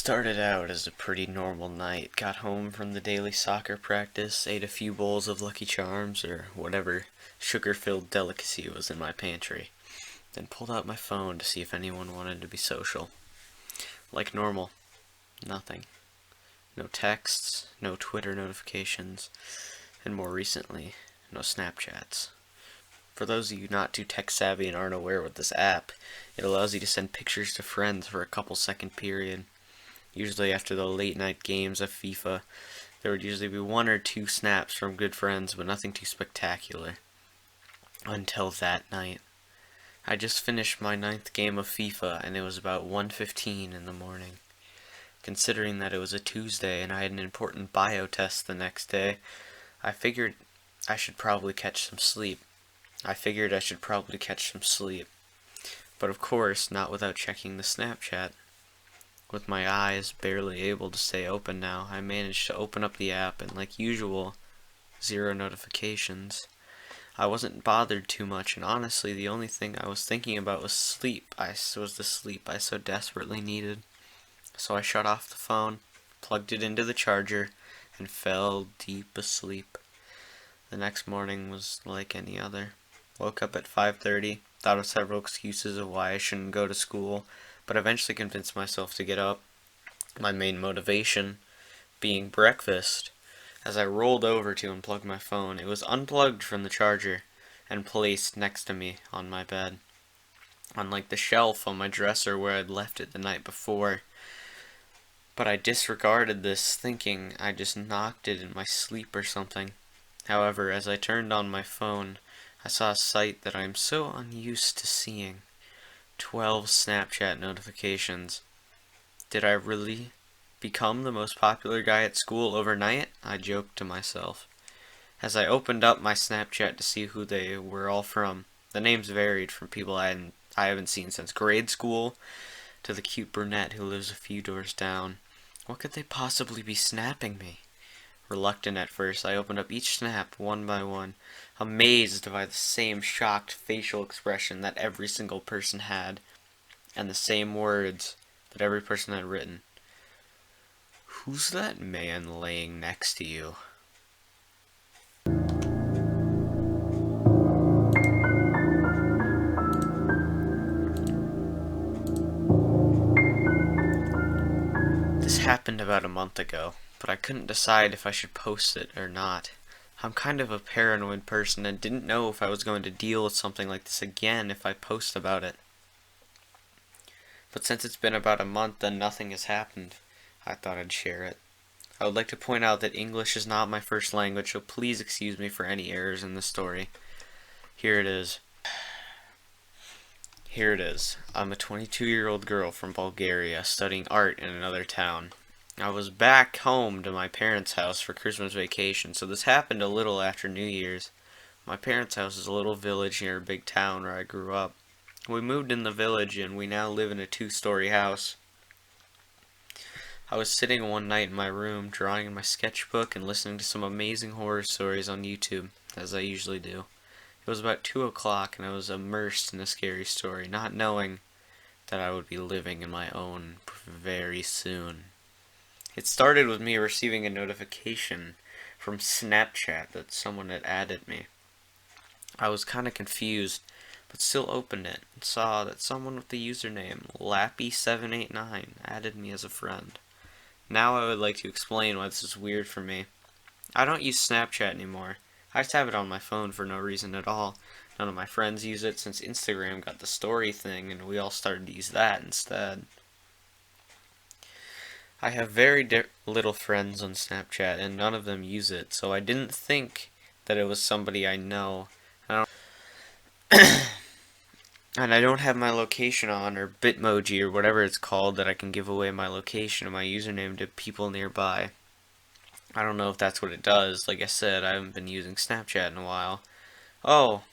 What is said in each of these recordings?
Started out as a pretty normal night. Got home from the daily soccer practice, ate a few bowls of Lucky Charms or whatever sugar-filled delicacy was in my pantry, then pulled out my phone to see if anyone wanted to be social. Like normal, nothing. No texts, no Twitter notifications, and more recently, no Snapchats. For those of you not too tech savvy and aren't aware with this app, it allows you to send pictures to friends for a couple second period. Usually after the late night games of FIFA, there would usually be one or two snaps from good friends, but nothing too spectacular. Until that night. I just finished my 9th game of FIFA, and it was about 1:15 in the morning. Considering that it was a Tuesday and I had an important bio test the next day, I figured I should probably catch some sleep. But of course, not without checking the Snapchat. With my eyes barely able to stay open now, I managed to open up the app and, like usual, 0 notifications. I wasn't bothered too much, and honestly, the only thing I was thinking about was sleep. The sleep I so desperately needed. So I shut off the phone, plugged it into the charger, and fell deep asleep. The next morning was like any other. Woke up at 5:30, thought of several excuses of why I shouldn't go to school, but eventually convinced myself to get up. My main motivation being breakfast. As I rolled over to unplug my phone, it was unplugged from the charger and placed next to me on my bed, unlike the shelf on my dresser where I'd left it the night before. But I disregarded this, thinking I just knocked it in my sleep or something. However, as I turned on my phone, I saw a sight that I am so unused to seeing. 12 Snapchat notifications. Did I really become the most popular guy at school overnight? I joked to myself. As I opened up my Snapchat to see who they were all from, the names varied from people I haven't seen since grade school to the cute brunette who lives a few doors down. What could they possibly be snapping me? Reluctant at first, I opened up each snap one by one, amazed by the same shocked facial expression that every single person had, and the same words that every person had written. Who's that man laying next to you? This happened about a month ago, but I couldn't decide if I should post it or not. I'm kind of a paranoid person and didn't know if I was going to deal with something like this again if I post about it. But since it's been about a month and nothing has happened, I thought I'd share it. I would like to point out that English is not my first language, so please excuse me for any errors in the story. Here it is. I'm a 22-year-old girl from Bulgaria studying art in another town. I was back home to my parents' house for Christmas vacation, so this happened a little after New Year's. My parents' house is a little village near a big town where I grew up. We moved in the village and we now live in a 2-story house. I was sitting one night in my room drawing in my sketchbook and listening to some amazing horror stories on YouTube, as I usually do. It was about 2 o'clock and I was immersed in a scary story, not knowing that I would be living in my own very soon. It started with me receiving a notification from Snapchat that someone had added me. I was kind of confused, but still opened it and saw that someone with the username Lappy789 added me as a friend. Now I would like to explain why this is weird for me. I don't use Snapchat anymore. I just have it on my phone for no reason at all. None of my friends use it since Instagram got the story thing and we all started to use that instead. I have very little friends on Snapchat and none of them use it, so I didn't think that it was somebody I know. And I don't have my location on, or Bitmoji, or whatever it's called, that I can give away my location and my username to people nearby. I don't know if that's what it does. Like I said, I haven't been using Snapchat in a while. Oh,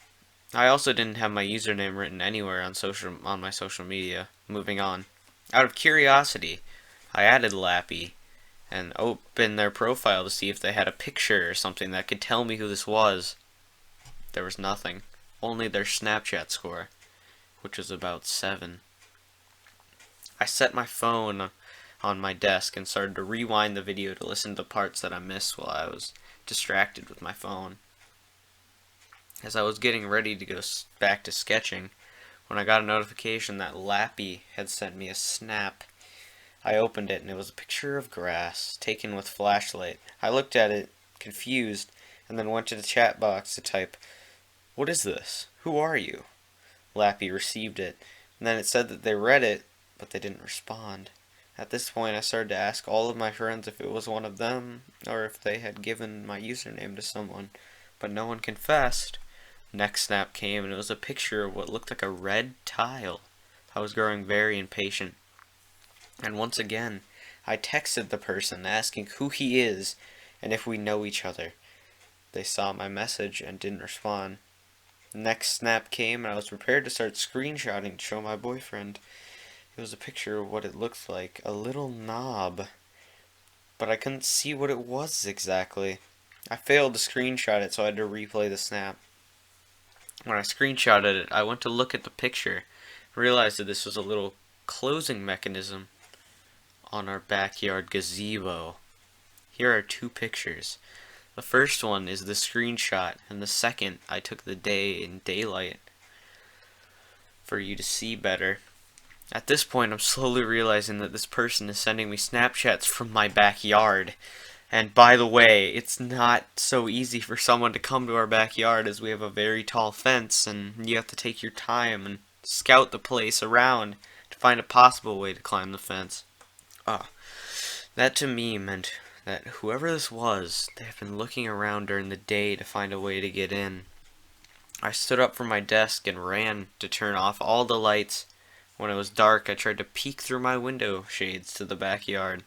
I also didn't have my username written anywhere on my social media. Moving on. Out of curiosity, I added Lappy and opened their profile to see if they had a picture or something that could tell me who this was. There was nothing. Only their Snapchat score, which was about 7. I set my phone on my desk and started to rewind the video to listen to the parts that I missed while I was distracted with my phone. As I was getting ready to go back to sketching, when I got a notification that Lappy had sent me a snap, I opened it and it was a picture of grass taken with flashlight. I looked at it, confused, and then went to the chat box to type, "What is this? Who are you?" Lappy received it, and then it said that they read it, but they didn't respond. At this point, I started to ask all of my friends if it was one of them, or if they had given my username to someone, but no one confessed. Next snap came, and it was a picture of what looked like a red tile. I was growing very impatient. And once again, I texted the person asking who he is and if we know each other. They saw my message and didn't respond. Next snap came, and I was prepared to start screenshotting to show my boyfriend. It was a picture of what it looked like, a little knob, but I couldn't see what it was exactly. I failed to screenshot it, so I had to replay the snap. When I screenshotted it, I went to look at the picture, realized that this was a little closing mechanism on our backyard gazebo. Here are two pictures. The first one is the screenshot, and the second I took the day in daylight for you to see better. At this point, I'm slowly realizing that this person is sending me Snapchats from my backyard. And by the way, it's not so easy for someone to come to our backyard as we have a very tall fence, and you have to take your time and scout the place around to find a possible way to climb the fence. That to me meant that whoever this was, they have been looking around during the day to find a way to get in. I stood up from my desk and ran to turn off all the lights. When it was dark, I tried to peek through my window shades to the backyard.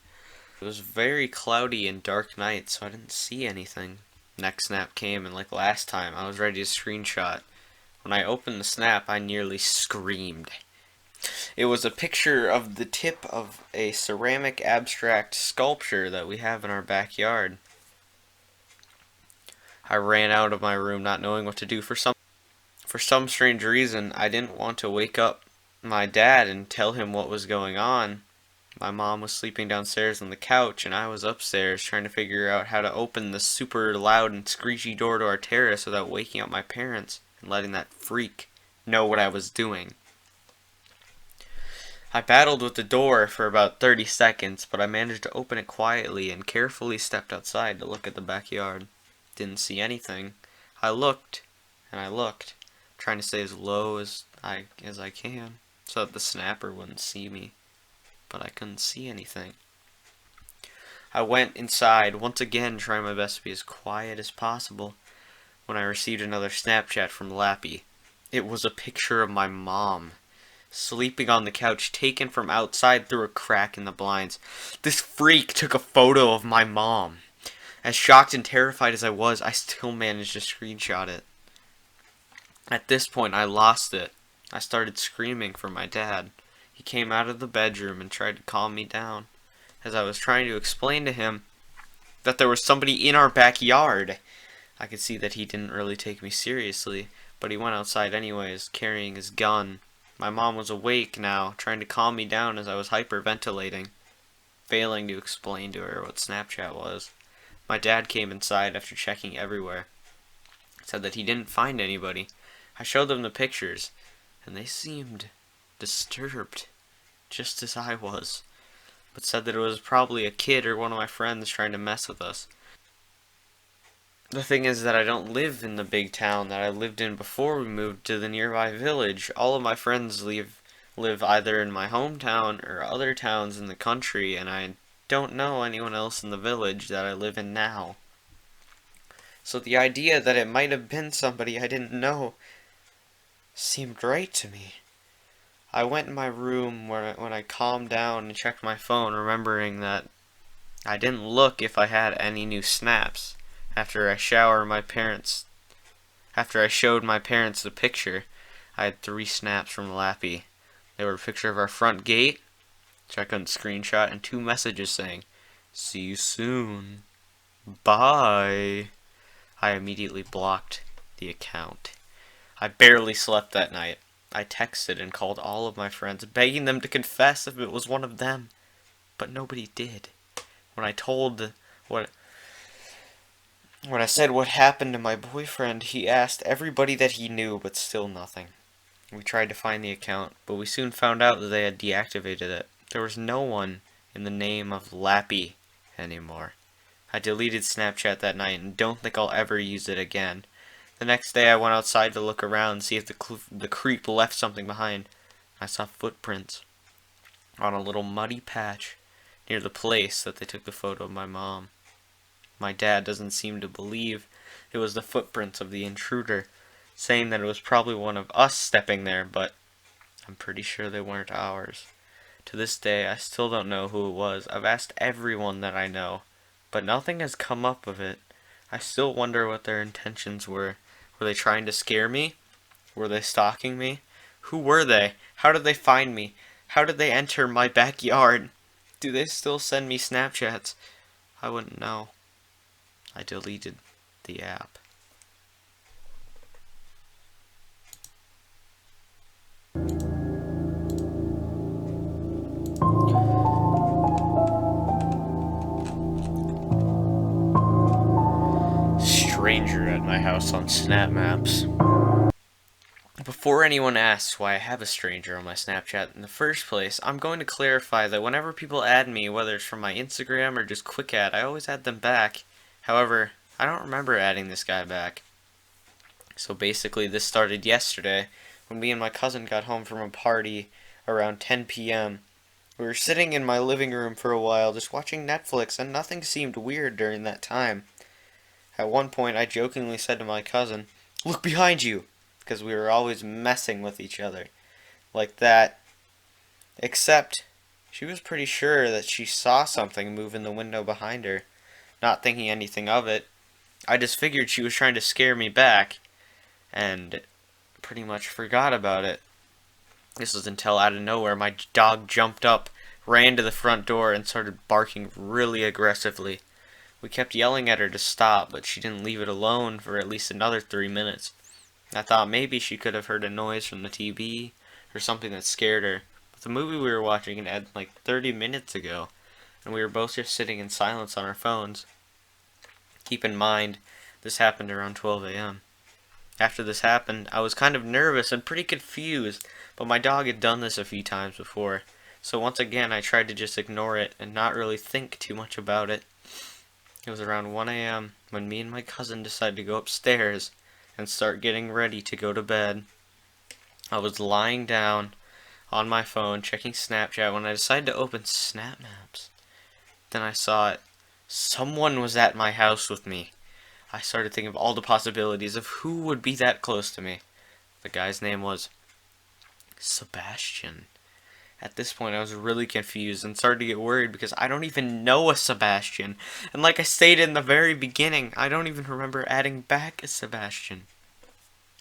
It was very cloudy and dark night, so I didn't see anything. Next snap came, and like last time, I was ready to screenshot. When I opened the snap, I nearly screamed. It was a picture of the tip of a ceramic abstract sculpture that we have in our backyard. I ran out of my room not knowing what to do. For some strange reason, I didn't want to wake up my dad and tell him what was going on. My mom was sleeping downstairs on the couch, and I was upstairs trying to figure out how to open the super loud and screechy door to our terrace without waking up my parents and letting that freak know what I was doing. I battled with the door for about 30 seconds, but I managed to open it quietly and carefully stepped outside to look at the backyard. Didn't see anything. I looked, and I looked, trying to stay as low as I can, so that the snapper wouldn't see me. But I couldn't see anything. I went inside, once again trying my best to be as quiet as possible, when I received another Snapchat from Lappy. It was a picture of my mom, sleeping on the couch, taken from outside through a crack in the blinds. This freak took a photo of my mom. As shocked and terrified as I was, I still managed to screenshot it. At this point, I lost it. I started screaming for my dad. He came out of the bedroom and tried to calm me down, as I was trying to explain to him that there was somebody in our backyard. I could see that he didn't really take me seriously, but he went outside anyways, carrying his gun. My mom was awake now, trying to calm me down as I was hyperventilating, failing to explain to her what Snapchat was. My dad came inside after checking everywhere. Said that he didn't find anybody. I showed them the pictures, and they seemed disturbed, just as I was, but said that it was probably a kid or one of my friends trying to mess with us. The thing is that I don't live in the big town that I lived in before we moved to the nearby village. All of my friends live either in my hometown or other towns in the country, and I don't know anyone else in the village that I live in now. So the idea that it might have been somebody I didn't know seemed right to me. I went in my room when I calmed down and checked my phone, remembering that I didn't look if I had any new snaps. After I showed my parents the picture, I had 3 snaps from Lappy. They were a picture of our front gate, which I couldn't screenshot, and 2 messages saying, "See you soon. Bye." I immediately blocked the account. I barely slept that night. I texted and called all of my friends, begging them to confess if it was one of them. but nobody did. When I told what when I said what happened to my boyfriend, he asked everybody that he knew, but still nothing. We tried to find the account, but we soon found out that they had deactivated it. There was no one in the name of Lappy anymore. I deleted Snapchat that night and don't think I'll ever use it again. The next day I went outside to look around and see if the creep left something behind. I saw footprints on a little muddy patch near the place that they took the photo of my mom. My dad doesn't seem to believe it was the footprints of the intruder, saying that it was probably one of us stepping there, but I'm pretty sure they weren't ours. To this day, I still don't know who it was. I've asked everyone that I know, but nothing has come up of it. I still wonder what their intentions were. Were they trying to scare me? Were they stalking me? Who were they? How did they find me? How did they enter my backyard? Do they still send me Snapchats? I wouldn't know. I deleted the app. Stranger at my house on snapmaps. Before anyone asks why I have a stranger on my Snapchat in the first place, I'm going to clarify that whenever people add me, whether it's from my Instagram or just quick add, I always add them back. However, I don't remember adding this guy back. So basically this started yesterday when me and my cousin got home from a party around 10 p.m. We were sitting in my living room for a while just watching Netflix and nothing seemed weird during that time. At one point I jokingly said to my cousin, "Look behind you!" because we were always messing with each other. Like that. Except, she was pretty sure that she saw something move in the window behind her. Not thinking anything of it, I just figured she was trying to scare me back, and pretty much forgot about it. This was until out of nowhere my dog jumped up, ran to the front door, and started barking really aggressively. We kept yelling at her to stop, but she didn't leave it alone for at least another 3 minutes. I thought maybe she could have heard a noise from the TV or something that scared her. But the movie we were watching had ended like 30 minutes ago, and we were both just sitting in silence on our phones. Keep in mind, this happened around 12 a.m. After this happened, I was kind of nervous and pretty confused, but my dog had done this a few times before. So once again, I tried to just ignore it and not really think too much about it. It was around 1 a.m. when me and my cousin decided to go upstairs and start getting ready to go to bed. I was lying down on my phone checking Snapchat when I decided to open SnapMaps. Then I saw it. Someone was at my house with me. I started thinking of all the possibilities of who would be that close to me. The guy's name was Sebastian. At this point I was really confused and started to get worried because I don't even know a Sebastian. And like I stated in the very beginning, I don't even remember adding back a Sebastian.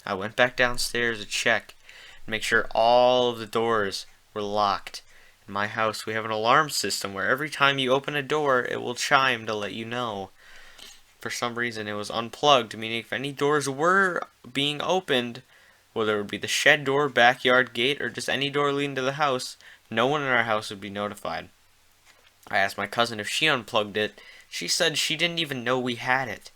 I went back downstairs to check and make sure all of the doors were locked. In my house we have an alarm system where every time you open a door it will chime to let you know. For some reason it was unplugged, meaning if any doors were being opened, whether it would be the shed door, backyard gate, or just any door leading to the house, no one in our house would be notified. I asked my cousin if she unplugged it. She said she didn't even know we had it.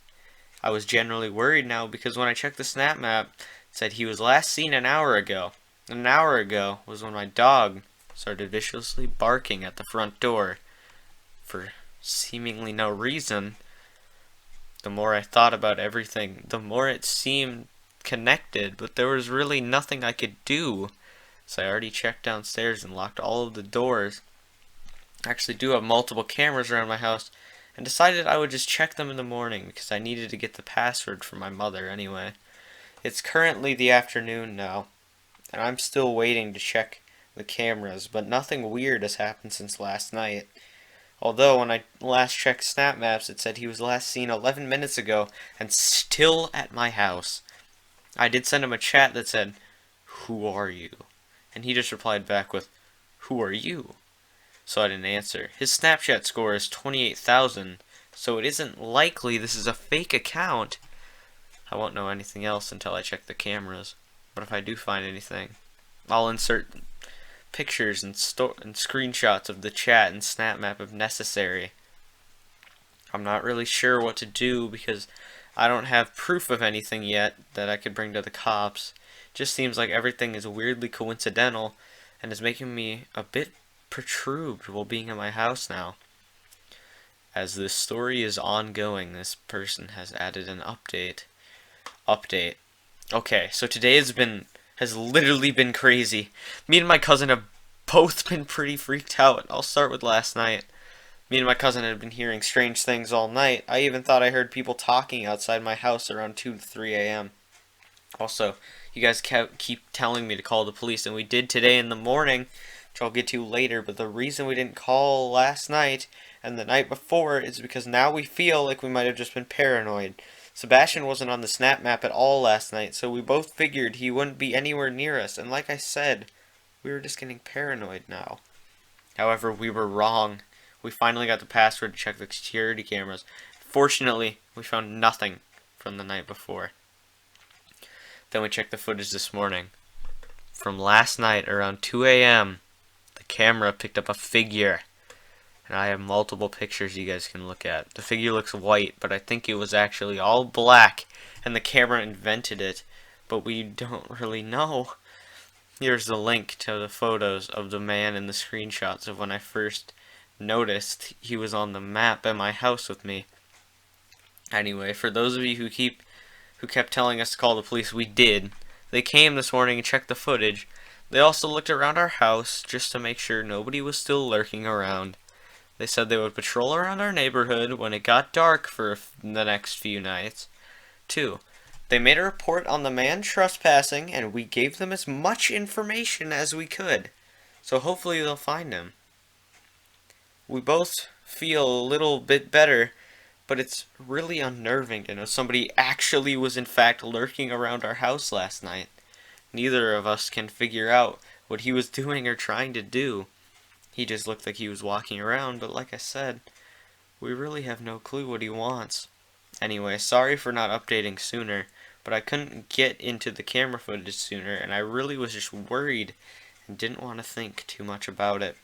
I was generally worried now because when I checked the snap map, it said he was last seen an hour ago. An hour ago was when my dog started viciously barking at the front door for seemingly no reason. The more I thought about everything, the more it seemed connected, but there was really nothing I could do. So I already checked downstairs and locked all of the doors. I actually do have multiple cameras around my house and decided I would just check them in the morning because I needed to get the password from my mother anyway. It's currently the afternoon now, and I'm still waiting to check the cameras, but nothing weird has happened since last night. Although when I last checked Snap Maps, it said he was last seen 11 minutes ago and still at my house. I did send him a chat that said, "Who are you?" And he just replied back with, "Who are you?" So I didn't answer. His Snapchat score is 28,000, so it isn't likely this is a fake account. I won't know anything else until I check the cameras. But if I do find anything, I'll insert pictures and screenshots of the chat and snapmap if necessary. I'm not really sure what to do because I don't have proof of anything yet that I could bring to the cops. Just seems like everything is weirdly coincidental and is making me a bit perturbed while being in my house now. As this story is ongoing, this person has added an update. Okay, so today has literally been crazy. Me and my cousin have both been pretty freaked out. I'll start with last night. Me and my cousin had been hearing strange things all night. I even thought I heard people talking outside my house around 2 to 3 a.m. Also, you guys keep telling me to call the police, and we did today in the morning, which I'll get to later, but the reason we didn't call last night and the night before is because now we feel like we might have just been paranoid. Sebastian wasn't on the snap map at all last night, so we both figured he wouldn't be anywhere near us, and like I said, we were just getting paranoid now. However, we were wrong. We finally got the password to check the security cameras. Fortunately, we found nothing from the night before. Then we checked the footage this morning. From last night around 2 a.m., the camera picked up a figure. And I have multiple pictures you guys can look at. The figure looks white, but I think it was actually all black, and the camera invented it, but we don't really know. Here's the link to the photos of the man and the screenshots of when I first noticed he was on the map at my house with me. Anyway, for those of you who kept telling us to call the police, we did. They came this morning and checked the footage. They also looked around our house just to make sure nobody was still lurking around. They said they would patrol around our neighborhood when it got dark for the next few nights. 2. They made a report on the man trespassing, and we gave them as much information as we could. So hopefully they'll find him. We both feel a little bit better, but it's really unnerving to know somebody actually was in fact lurking around our house last night. Neither of us can figure out what he was doing or trying to do. He just looked like he was walking around, but like I said, we really have no clue what he wants. Anyway, sorry for not updating sooner, but I couldn't get into the camera footage sooner, and I really was just worried and didn't want to think too much about it.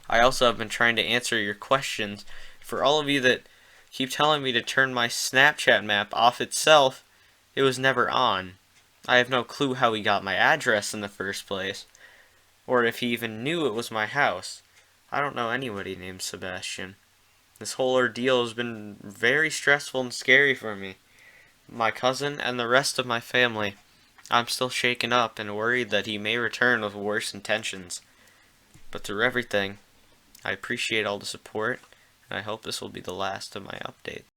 I also have been trying to answer your questions. For all of you that keep telling me to turn my Snapchat map off itself, it was never on. I have no clue how he got my address in the first place, or if he even knew it was my house. I don't know anybody named Sebastian. This whole ordeal has been very stressful and scary for me, my cousin, and the rest of my family. I'm still shaken up and worried that he may return with worse intentions. But through everything, I appreciate all the support, and I hope this will be the last of my updates.